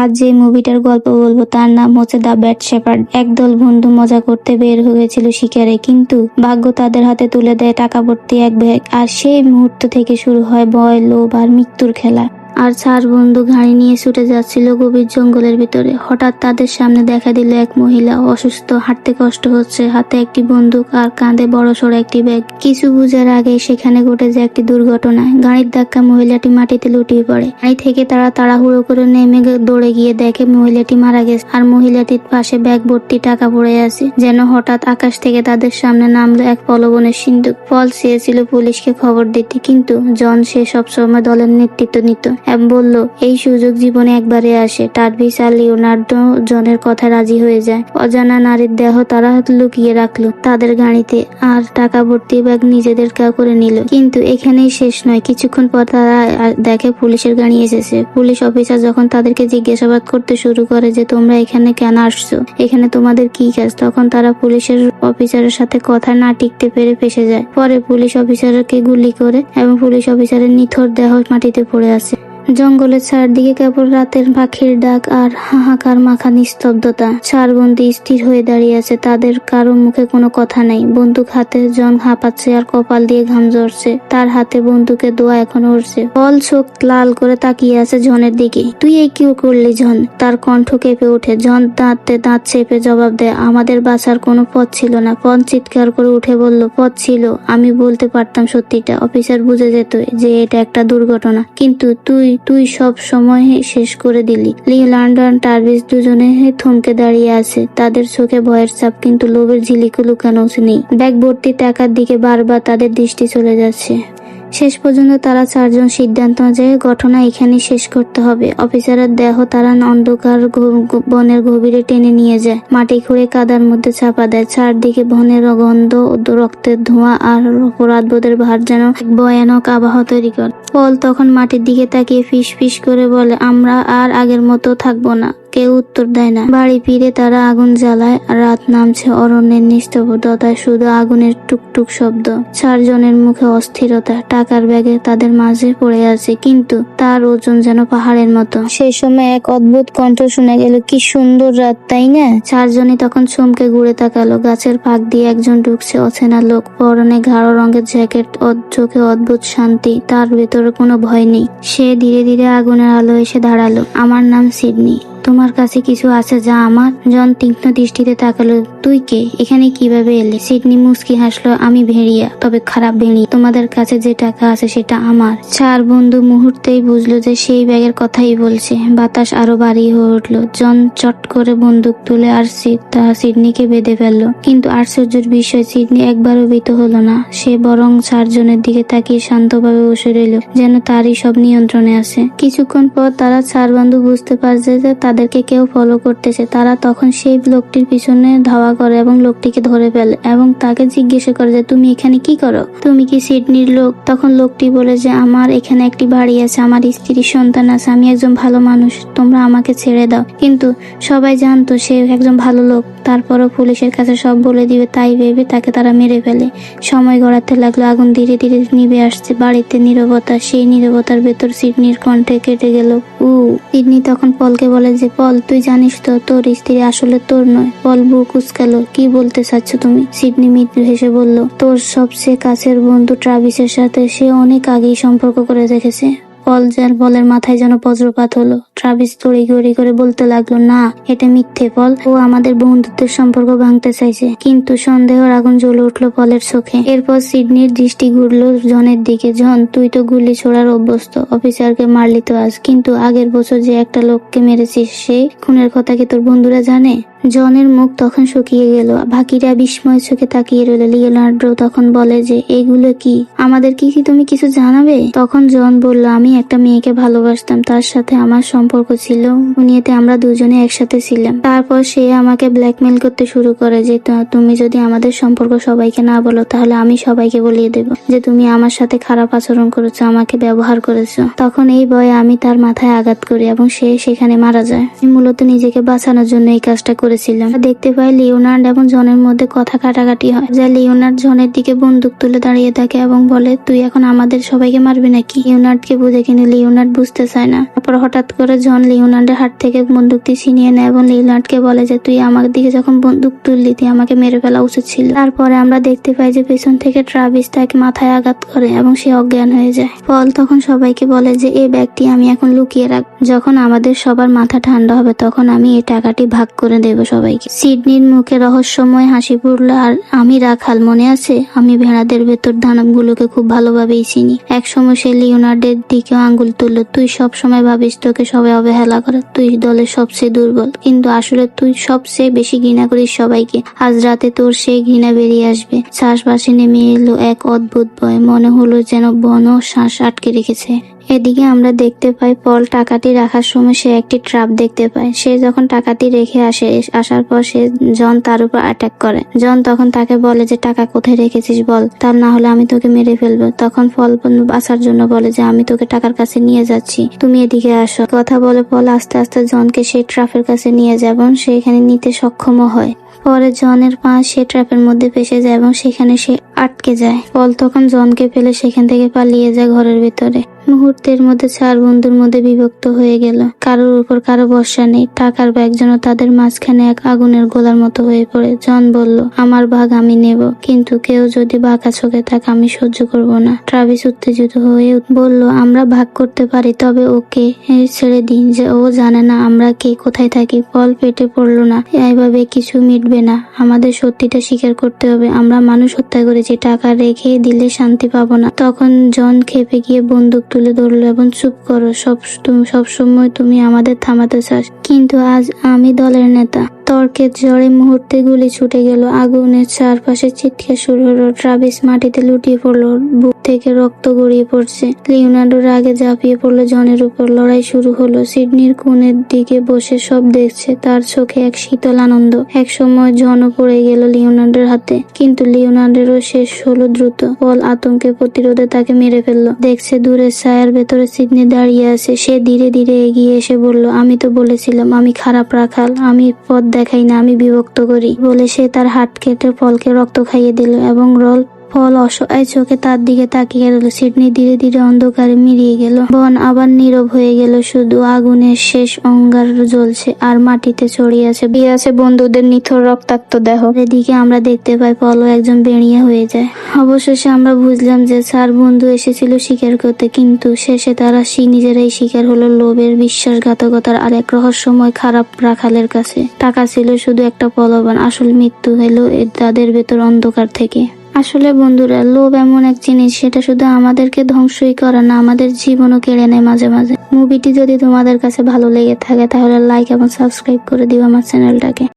আজ যে মুভিটার গল্প বলবো তার নাম হচ্ছে দ্য ব্যাড শেপার্ড। একদল বন্ধু মজা করতে বের হয়েছিল শিকারে, কিন্তু ভাগ্য তাদের হাতে তুলে দেয় টাকা ভর্তি এক ব্যাগ। আর সেই মুহূর্ত থেকে শুরু হয় ভয়, লোভ আর মৃত্যুর খেলা। আর 4 বন্ধু গাড়ি নিয়ে ছুটে যাচ্ছিল গভীর জঙ্গলের ভিতরে। হঠাৎ তাদের সামনে দেখা দিল এক মহিলা, অসুস্থ, হাঁটতে কষ্ট হচ্ছে, হাতে একটি বন্দুক আর কাঁধে বড়সড় একটি ব্যাগ। কিছু বুঝার আগে সেখানে ঘটে যায় একটি দুর্ঘটনা। গাড়ির ধাক্কা মহিলাটি মাটিতে লুটিয়ে পড়ে। গাড়ি থেকে তারা তাড়াহুড়ো করে নেমে দৌড়ে গিয়ে দেখে মহিলাটি মারা গেছে, আর মহিলাটির পাশে ব্যাগ ভর্তি টাকা পড়ে আছে। যেন হঠাৎ আকাশ থেকে তাদের সামনে নামলো এক পলবনের সিন্ধুক। পল চেয়েছিল পুলিশকে খবর দিতে, কিন্তু জন সে সবসময় দলের নেতৃত্ব নিত এবং বলল এই সুযোগ জীবনে একবারে আসে। টার্ভিস আর লিওনার্দো জনের কথা রাজি হয়ে যায়। অজানা নারীর দেহ তারা লুকিয়ে রাখলো তাদের গাড়িতে, আর টাকা ভর্তি ব্যাগ নিজেদের করে নিল। কিন্তু এখানেই শেষ নয়। কিছুক্ষণ পর তারা দেখে পুলিশের গাড়ি এসেছে। পুলিশ অফিসার যখন তাদেরকে জিজ্ঞাসাবাদ করতে শুরু করে যে তোমরা এখানে কেন আসছো, এখানে তোমাদের কি কাজ, তখন তারা পুলিশের অফিসারের সাথে কথা না টিকতে পেরে ফেসে যায়। পরে পুলিশ অফিসারকে গুলি করে এবং পুলিশ অফিসারের নিথর দেহ মাটিতে পড়ে আছে। জঙ্গলের চারদিকে কেবল রাতের পাখির ডাক আর হাহাকার মাখা নিস্তব্ধতা। 4 বন্ধু স্থির হয়ে দাঁড়িয়ে আছে, তাদের কারো মুখে কোনো কথা নাই। বন্দুক হাতে জন হাঁপাচ্ছে আর কপাল দিয়ে ঘাম ঝরছে। তার হাতে বন্দুকের দোয়া এখনো উড়ছে। পল চোখ লাল করে তাকিয়ে আছে জনের দিকে। তুই এই কি করলি জন? তার কণ্ঠ কেঁপে ওঠে। জন দাঁত চেপে জবাব দেয়, আমাদের বাঁচার কোনো পথ ছিল না। পল চিৎকার করে উঠে বলল, পথ ছিল, আমি বলতে পারতাম সত্যিটা। অফিসার বুঝে যেত যে এটা একটা দুর্ঘটনা, কিন্তু তুই সব সময় শেষ করে দিলি। লিওনার্দো আর টার্ভিস দুজনে থমকে দাঁড়িয়ে আছে, তাদের চোখে ভয়ের ছাপ, কিন্তু লোভের ঝিলিকও লুকানো নেই। ব্যাগ ভর্তি টাকার দিকে বারবার তাদের দৃষ্টি চলে যাচ্ছে। শেষ পর্যন্ত তারা 4 জন সিদ্ধান্ত যে ঘটনা এখানে শেষ করতে হবে। অফিসারের দেহ তারা অন্ধকার বনের গভীরে টেনে নিয়ে যায়, মাটি খুঁড়ে কাদার মধ্যে চাপা দেয়। চারদিকে বনের গন্ধ, রক্তের ধোঁয়া আর অপরাধবোধের ভার যেন এক ভয়ানক আবহ তৈরি করে। পল তখন মাটির দিকে তাকিয়ে ফিস ফিস করে বলে, আমরা আর আগের মতো থাকবো না। কেউ উত্তর দেয় না। বাড়ি ফিরে তারা আগুন জ্বালায়। রাত নামছে, অরণ্যের নিস্তব্ধতায় শুধু আগুনের টুকটুক শব্দ। 4 জনের মুখে অস্থিরতা। টাকার ব্যাগে তাদের মাঝে পড়ে আছে, কিন্তু তার ওজন যেন পাহাড়ের মতো। সেই সময় এক অদ্ভুত কণ্ঠ শোনা গেল, কি সুন্দর রাত, তাই না? 4 জনই তখন চমকে ঘুরে তাকালো। গাছের ফাঁক দিয়ে একজন ঢুকছে, অচেনা লোক, পরনে গাঢ় রঙের জ্যাকেট, চোখে অদ্ভুত শান্তি। তার ভেতরে কোনো ভয় নেই। সে ধীরে ধীরে আগুনের আলো এসে দাঁড়ালো। আমার নাম সিডনি। তোমার কাছে কিছু আছে যা আমার? জন তীক্ষ্ণ দৃষ্টিতে তাকালো। তুই কে? এখানে কিভাবে এলি? সিডনি মুচকি হাসলো। আমি ভেড়িয়া, তবে খারাপ ভেড়ি। তোমাদের কাছে যে টাকা আছে সেটা আমার। 4 বন্ধু মুহূর্তেই বুঝলো যে সেই ব্যাগের কথাই বলছে। বাতাস আরো ভারী হয়ে উঠলো। জন চট করে বন্দুক তুলে আর সিডনিকে বেঁধে ফেললো। কিন্তু আশ্চর্যের বিষয়, সিডনি একবারও ভীত হলো না। সে বরং 4 জনের দিকে তাকিয়ে শান্তভাবে বসে রইল, যেন তারই সব নিয়ন্ত্রণে আছে। কিছুক্ষণ পর তারা 4 বন্ধু বুঝতে পারছে যে তাদেরকে কেউ ফলো করতেছে। তারা তখন সেই লোকটির পিছনে ধাওয়া করে এবং লোকটিকে ধরে ফেলে এবং তাকে জিজ্ঞাসা করে যে তুমি এখানে কি করো? তুমি কি সিডনির লোক? তখন লোকটি বলে যে আমার এখানে একটি বাড়ি আছে, আমার স্ত্রী, সন্তান আছে, আমি একজন ভালো মানুষ, তোমরা আমাকে ছেড়ে দাও। কিন্তু সবাই জানতো সে একজন ভালো লোক। তারপরও পুলিশের কাছে সব বলে দিবে তাই ভেবে তাকে তারা মেরে ফেলে। সময় গড়াতে লাগলো। আগুন ধীরে ধীরে নিভে আসছে। বাড়িতে নীরবতা। সেই নীরবতার ভেতর সিডনির কণ্ঠে কেটে গেল সিডনি তখন পলকে বলে যে পল, তুই জানিস তো তোর স্ত্রী আসলে তোর নয়। পল বুক উচকালো। কি বলতে চাচ্ছ তুমি? সিডনি মৃদু হেসে বলল, তোর সবচেয়ে কাছের বন্ধু ট্রাভিসের সাথে সে অনেক আগেই সম্পর্ক করে রেখেছে। পলের মাথায় যেন বজ্রপাত হলো। ট্রাভিস তড়িঘড়ি করে বলতে লাগলো, না, এটা মিথ্যে পল। ও আমাদের বন্ধুত্বের সম্পর্ক ভাঙতে চাইছে। কিন্তু সন্দেহের আগুন জ্বলে উঠলো পলের চোখে। এরপর সিডনির দৃষ্টি ঘুরলো জনের দিকে। জন, তুই তো গুলি ছোড়ার অভ্যস্ত। অফিসারকে মারলি তো আজ, কিন্তু আগের বছর যে একটা লোককে মেরেছিস, সেই খুনের কথা কি তোর বন্ধুরা জানে? জনের মুখ তখন শুকিয়ে গেল। বাকিরা বিস্ময় চোখে তাকিয়ে রইল। লিওনার্দো তখন বলে যে এগুলো কি? আমাদের কি তুমি কিছু জানাবে? তখন জন বলল, আমি একটা মেয়েকে ভালোবাসতাম, তার সাথে আমার সম্পর্ক ছিল। দুনিয়াতে আমরা দুজনে একসাথে ছিলাম। তারপর সে আমাকে ব্ল্যাকমেল করতে শুরু করে যে তুমি যদি আমাদের সম্পর্ক সবাইকে না বলো, তাহলে আমি সবাইকে বলিয়ে দেব যে তুমি আমার সাথে খারাপ আচরণ করেছো, আমাকে ব্যবহার করেছো। তখন এই ভয়ে আমি তার মাথায় আঘাত করি এবং সে সেখানে মারা যায়। আমি মূলত নিজেকে বাঁচানোর জন্য এই কাজটা করেছিলাম। দেখতে পাই লিওনার্ড এবং জনের মধ্যে কথা কাটাকাটি হয়, যা লিওনার্ড জনের দিকে বন্দুক তুলে দাঁড়িয়ে থাকে এবং বলে, তুই এখন আমাদের সবাইকে মারবি নাকি? লিওনার্ডকে বুঝে, কিন্তু লিওনার্ড বুঝতে চায় না। তারপর হঠাৎ করে জন লিওনার্ডের হাত থেকে বন্দুকটি ছিনিয়ে নেয় এবং লিওনার্ডকে বলে যে, তুই আমার দিকে যখন বন্দুক তুললি তুই আমাকে মেরে ফেলা উচিত ছিল। তারপরে আমরা দেখতে পাই যে পেছন থেকে ট্রাভিস তাকে মাথায় আঘাত করে এবং সে অজ্ঞান হয়ে যায়। পল তখন সবাইকে বলে যে, এই ব্যাগটি আমি এখন লুকিয়ে রাখ, যখন আমাদের সবার মাথা ঠান্ডা হবে তখন আমি এই টাকাটি ভাগ করে দেব সবাইকে। সিডনির মুখে রহস্যময় হাসি পড়লো। আর আমি রাখাল, মনে আছে? আমি ভেড়াদের ভেতর দানবগুলোকে খুব ভালোভাবেই চিনি। একসময় সে লিওনার্ডের দিকে আঙ্গুল তুললো। তুই সব সময় ভাবিস তোকে সবাই অবহেলা করে, তুই দলের সবচেয়ে দুর্বল, কিন্তু আসলে তুই সবচেয়ে বেশি ঘৃণা করিস সবাইকে। আজ রাতে তোর সেই ঘৃণা বেরিয়ে আসবে। শ্বাসবাসে নেমে এলো এক অদ্ভুত ভয়, মনে হলো যেন বন শ্বাস আটকে রেখেছে। এদিকে আমরা দেখতে পাই পল টাকাটি রাখার সময় সে একটি ট্রাপ দেখতে পায়। সে যখন টাকাটি রেখে আসার পর সে জন তার উপর অ্যাটাক করে। জন তখন তাকে বলে যে, টাকা কোথায় রেখেছিস বল, তার না হলে আমি তোকে মেরে ফেলবো। তখন পল বাঁচার জন্য বলে যে, আমি তোকে টাকার কাছে নিয়ে যাচ্ছি, তুমি এদিকে আসো। কথা বলে পল আস্তে আস্তে জনকে সেই ট্রাপের কাছে নিয়ে যায় এবং সে এখানে নিতে সক্ষম হয়। পরে জনের পা সে ট্র্যাপের মধ্যে ফেসে যায় এবং সেখানে সে আটকে যায়। পল তখন জনকে ফেলে সেখান থেকে পালিয়ে যায় ঘরের ভিতরে। মুহূর্তের মধ্যে 4 বন্ধুর মধ্যে বিভক্ত হয়ে গেল। কারোর উপর কারো ভরসা নেই। টাকার ব্যাগ যেন তাদের মাঝখানে এক আগুনের গোলার মতো হয়ে পড়ে। জন বলল, আমার ভাগ আমি নেব, কিন্তু কেউ যদি বাঁকা চোখে থাকে আমি সহ্য করব না। ট্রাভিস উত্তেজিত হয়ে বলল, আমরা ভাগ করতে পারি, তবে ওকে ছেড়ে দিন, যে ও জানে না আমরা কে কোথায় থাকি। পল পেটে পড়লো না, এইভাবে কিছু মিটবে না, আমাদের সত্যিটা স্বীকার করতে হবে, আমরা মানুষ হত্যা করেছি, টাকা রেখে দিলে শান্তি পাবো না। তখন জন খেপে গিয়ে বন্দুক তুলে ধরলো এবং, চুপ করো, সব সময় তুমি আমাদের থামাতে চাস, কিন্তু আজ আমি দলের নেতা। তর্কের জোরে মুহূর্তে গুলি ছুটে গেল। আগুনের চারপাশে চিৎকার শুরু হলো। ট্রাভিস মাটিতে লুটিয়ে পড়লো, বুক থেকে রক্ত গড়িয়ে পড়ছে। লিওনার্ডো রাগে ঝাঁপিয়ে পড়লো জনের উপর। লড়াই শুরু হলো। সিডনির কোণের দিকে বসে সব দেখছে, তার চোখে এক শীতল আনন্দ। এক সময় জনও পড়ে গেল লিওনার্ডোর হাতে, কিন্তু লিওনার্ডোরও শেষ হলো দ্রুত। পল আতঙ্কে প্রতিরোধে তাকে মেরে ফেললো। দেখছে দূরের ছায়ার ভেতরে সিডনি দাঁড়িয়ে আছে। সে ধীরে ধীরে এগিয়ে এসে বলল, আমি তো বলেছিলাম আমি খারাপ রাখাল, আমি পথ দেখাই না, আমি বিভক্ত করি, বলে সে তার হাত কেটে পলকে রক্ত খাইয়ে দিল এবং পল অসহায় চোখে তার দিকে তাকিয়ে রইল। সিডনি ধীরে ধীরে অন্ধকারে মিলিয়ে গেল। বন আবার নীরব হয়ে গেল, শুধু আগুনের শেষ অঙ্গার জ্বলছে আর মাটিতে ছড়িয়ে আছে বন্ধুদের নিথর রক্তাক্ত দেহ। এদিকে আমরা দেখতে পাই পলও একজন বেড়িয়ে হয়ে যায়। অবশেষে আমরা বুঝলাম যে 4 বন্ধু এসেছিল শিকার করতে, কিন্তু শেষে তারা নিজেরাই শিকার হলো লোভের, বিশ্বাসঘাতকতার আর এক রহস্যময় খারাপ রাখালের কাছে। টাকা ছিল শুধু একটা প্রলোভন, আসল মৃত্যু এলো তাদের ভেতর অন্ধকার থেকে। আসলে বন্ধুরা, লোভ এমন এক জিনিস, সেটা শুধু আমাদেরকে ধ্বংসই করে না, আমাদের জীবনও কেড়ে নেয় মাঝে মাঝে। মুভিটি যদি তোমাদের কাছে ভালো লেগে থাকে তাহলে লাইক এবং সাবস্ক্রাইব করে দিও আমার চ্যানেলটাকে।